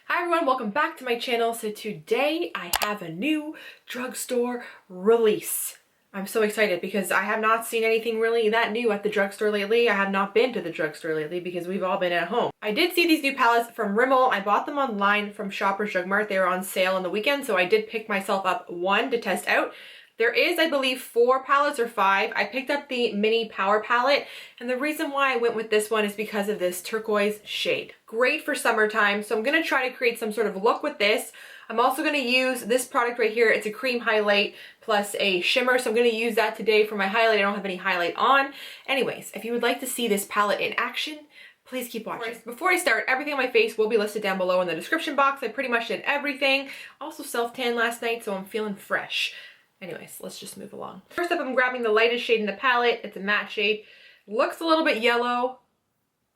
Hi everyone, welcome back to my channel. So today I have a new drugstore release. I'm so excited because I have not seen anything really that new at the drugstore lately. I have not been to the drugstore lately because we've all been at home. I did see these new palettes from Rimmel. I bought them online from Shoppers Drug Mart. They were on sale on the weekend, so I did pick myself up one to test out. There is, I believe, 4 palettes or 5. I picked up the mini power palette, and the reason why I went with this one is because of this turquoise shade. Great for summertime, so I'm going to try to create some sort of look with this. I'm also going to use this product right here. It's a cream highlight plus a shimmer, so I'm going to use that today for my highlight. I don't have any highlight on. Anyways, if you would like to see this palette in action, please keep watching. Before I start, everything on my face will be listed down below in the description box. I pretty much did everything. Also self-tan last night, so I'm feeling fresh. Anyways, let's just move along. First up, I'm grabbing the lightest shade in the palette. It's a matte shade. Looks a little bit yellow.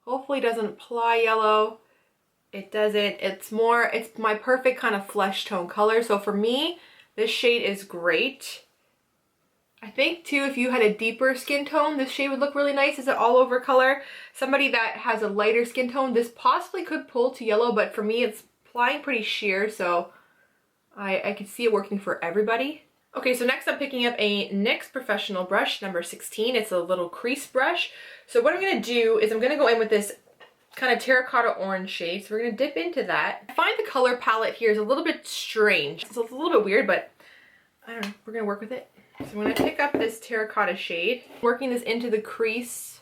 Hopefully doesn't apply yellow. It doesn't. It's my perfect kind of flesh tone color. So for me, this shade is great. I think too, if you had a deeper skin tone, this shade would look really nice as an all over color. Somebody that has a lighter skin tone, this possibly could pull to yellow, but for me, it's applying pretty sheer. So I could see it working for everybody. Okay, so next I'm picking up a NYX Professional brush, number 16. It's a little crease brush. So what I'm going to do is I'm going to go in with this kind of terracotta orange shade. So we're going to dip into that. I find the color palette here is a little bit strange. It's a little bit weird, but I don't know. We're going to work with it. So I'm going to pick up this terracotta shade, working this into the crease,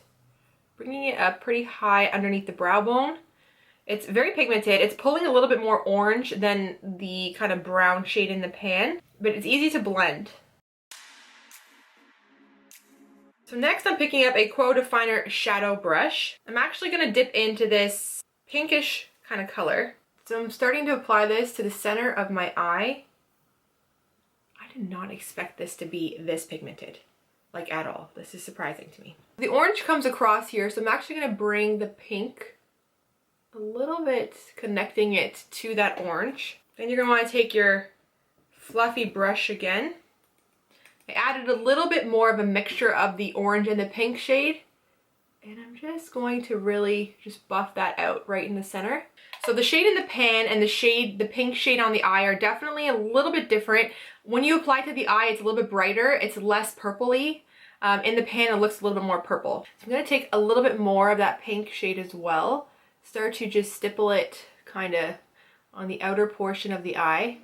bringing it up pretty high underneath the brow bone. It's very pigmented. It's pulling a little bit more orange than the kind of brown shade in the pan, but it's easy to blend. So next I'm picking up a Quo Definer shadow brush. I'm actually going to dip into this pinkish kind of color. So I'm starting to apply this to the center of my eye. I did not expect this to be this pigmented, like at all. This is surprising to me. The orange comes across here, so I'm actually going to bring the pink a little bit, connecting it to that orange. Then you're going to want to take your fluffy brush again. I added a little bit more of a mixture of the orange and the pink shade, and I'm just going to really just buff that out right in the center. So the shade in the pan and the pink shade on the eye are definitely a little bit different. When you apply to the eye, it's a little bit brighter. It's less purpley. In the pan, it looks a little bit more purple. So I'm going to take a little bit more of that pink shade as well. Start to just stipple it kind of on the outer portion of the eye.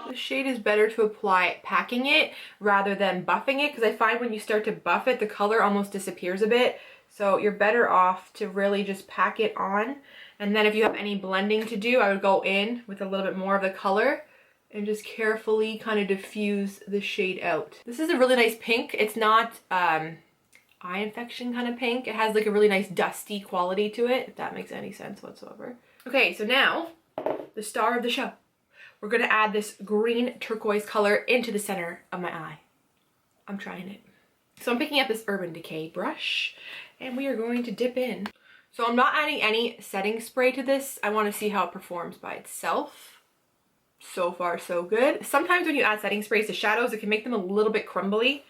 The shade is better to apply packing it rather than buffing it, because I find when you start to buff it, the color almost disappears a bit. So you're better off to really just pack it on. And then if you have any blending to do, I would go in with a little bit more of the color and just carefully kind of diffuse the shade out. This is a really nice pink. It's not eye infection kind of pink. It has like a really nice dusty quality to it, if that makes any sense whatsoever. Okay, so now the star of the show. We're gonna add this green turquoise color into the center of my eye. I'm trying it. So I'm picking up this Urban Decay brush and we are going to dip in. So I'm not adding any setting spray to this. I want to see how it performs by itself. So far so good. Sometimes when you add setting sprays to shadows, it can make them a little bit crumbly.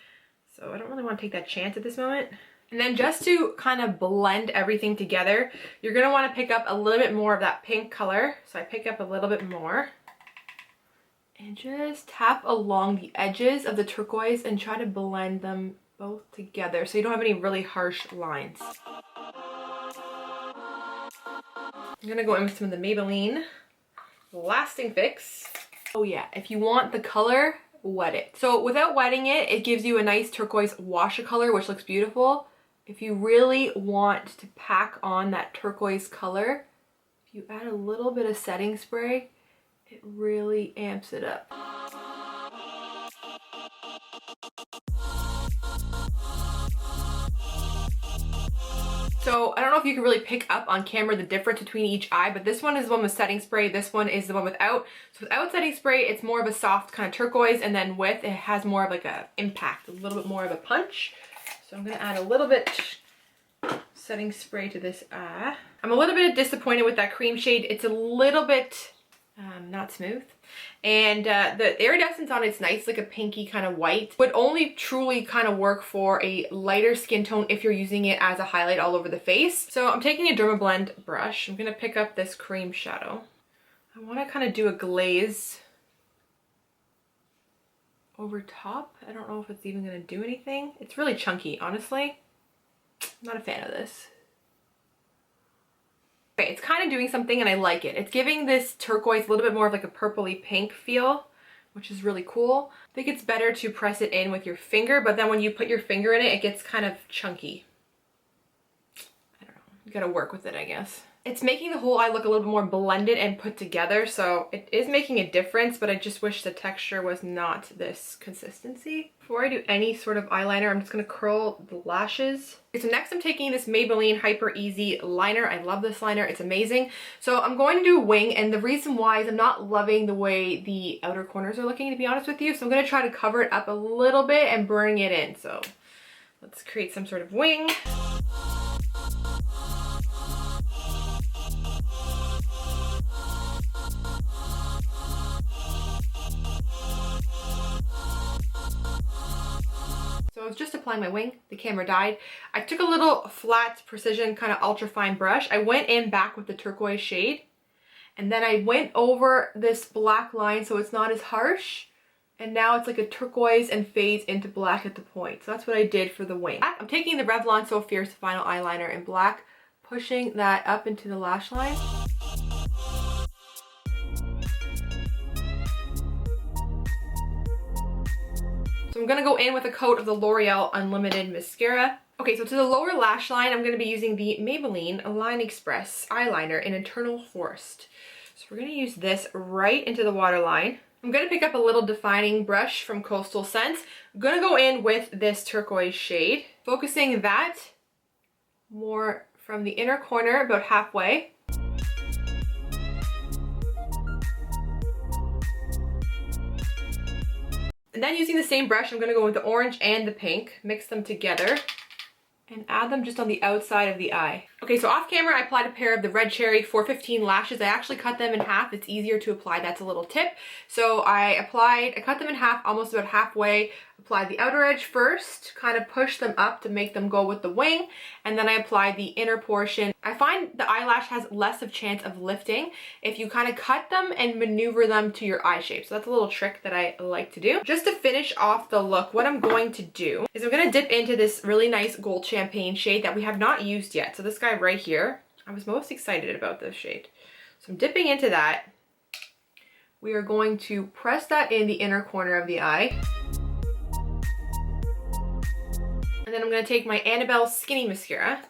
So I don't really want to take that chance at this moment. And then just to kind of blend everything together, you're going to want to pick up a little bit more of that pink color. So I pick up a little bit more. And just tap along the edges of the turquoise and try to blend them both together so you don't have any really harsh lines. I'm going to go in with some of the Maybelline Lasting Fix. Oh yeah, if you want the color, wet it. So without wetting it, it gives you a nice turquoise wash of color, which looks beautiful. If you really want to pack on that turquoise color, if you add a little bit of setting spray, it really amps it up. So I don't know if you can really pick up on camera the difference between each eye, but this one is the one with setting spray, this one is the one without. So without setting spray, it's more of a soft kind of turquoise, and then with, it has more of like a impact, a little bit more of a punch. So I'm gonna add a little bit setting spray to this eye. I'm a little bit disappointed with that cream shade. It's a little bit not smooth. And the iridescence on it's nice, like a pinky kind of white. Would only truly kind of work for a lighter skin tone if you're using it as a highlight all over the face. So I'm taking a Dermablend brush. I'm gonna pick up this cream shadow. I want to kind of do a glaze over top. I don't know if it's even gonna do anything. It's really chunky, honestly. I'm not a fan of this. Okay, it's kind of doing something and I like it. It's giving this turquoise a little bit more of like a purpley pink feel, which is really cool. I think it's better to press it in with your finger, but then when you put your finger in it, it gets kind of chunky. I don't know. You gotta work with it, I guess. It's making the whole eye look a little bit more blended and put together, so it is making a difference, but I just wish the texture was not this consistency. Before I do any sort of eyeliner, I'm just gonna curl the lashes. Okay, so next I'm taking this Maybelline HyperEasy liner. I love this liner, it's amazing. So I'm going to do a wing, and the reason why is I'm not loving the way the outer corners are looking, to be honest with you, so I'm gonna try to cover it up a little bit and bring it in. So let's create some sort of wing. So I was just applying my wing, the camera died. I took a little flat precision kind of ultra fine brush. I went in back with the turquoise shade, and then I went over this black line so it's not as harsh, and now it's like a turquoise and fades into black at the point. So that's what I did for the wing. I'm taking the Revlon So Fierce Final Eyeliner in black, pushing that up into the lash line. So I'm gonna go in with a coat of the L'Oreal Unlimited Mascara. Okay, so to the lower lash line, I'm gonna be using the Maybelline Line Express eyeliner in Eternal Forest. So we're gonna use this right into the waterline. I'm gonna pick up a little defining brush from Coastal Scents. I'm gonna go in with this turquoise shade, focusing that more from the inner corner, about halfway. And then using the same brush, I'm gonna go with the orange and the pink, mix them together, and add them just on the outside of the eye. Okay, so off camera, I applied a pair of the RedCherry 415 lashes. I actually cut them in half. It's easier to apply. That's a little tip. So I cut them in half, almost about halfway, applied the outer edge first, kind of push them up to make them go with the wing, and then I applied the inner portion. I find the eyelash has less of chance of lifting if you kind of cut them and maneuver them to your eye shape. So that's a little trick that I like to do. Just to finish off the look, what I'm going to do is I'm going to dip into this really nice gold champagne shade that we have not used yet. So this guy right here, I was most excited about this shade. So I'm dipping into that. We are going to press that in the inner corner of the eye. And then I'm going to take my Annabelle Skinny Mascara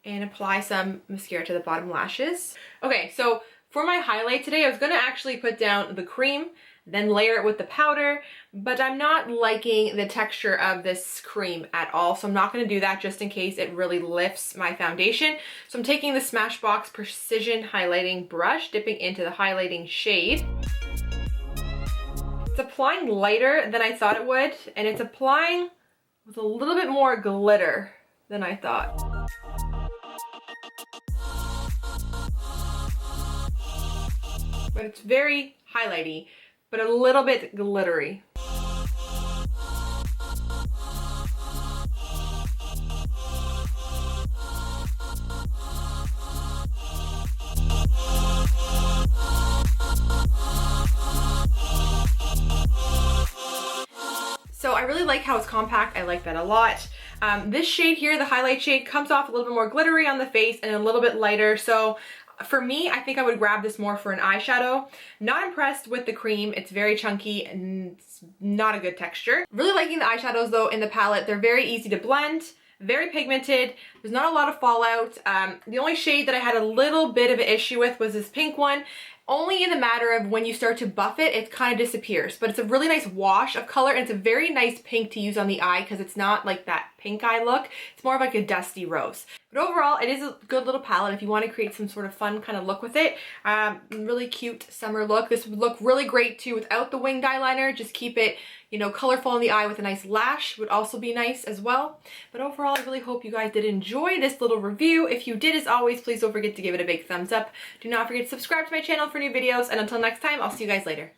and apply some mascara to the bottom lashes. Okay, so for my highlight today, I was going to actually put down the cream, then layer it with the powder, but I'm not liking the texture of this cream at all, so I'm not going to do that just in case it really lifts my foundation. So I'm taking the Smashbox Precision Highlighting Brush, dipping into the highlighting shade. It's applying lighter than I thought it would, and it's applying with a little bit more glitter than I thought. But it's very highlighty, but a little bit glittery. So I really like how it's compact. I like that a lot. This shade here, the highlight shade, comes off a little bit more glittery on the face and a little bit lighter. So for me, I think I would grab this more for an eyeshadow. Not impressed with the cream. It's very chunky and it's not a good texture. Really liking the eyeshadows though in the palette. They're very easy to blend, very pigmented. There's not a lot of fallout. The only shade that I had a little bit of an issue with was this pink one. Only in the matter of when you start to buff it, it kind of disappears. But it's a really nice wash of color, and it's a very nice pink to use on the eye because it's not like that pink eye look. It's more of like a dusty rose. But overall, it is a good little palette if you want to create some sort of fun kind of look with it. Really cute summer look. This would look really great too without the winged eyeliner. Just keep it, you know, colorful in the eye with a nice lash would also be nice as well. But overall, I really hope you guys did enjoy this little review. If you did, as always, please don't forget to give it a big thumbs up. Do not forget to subscribe to my channel for new videos. And until next time, I'll see you guys later.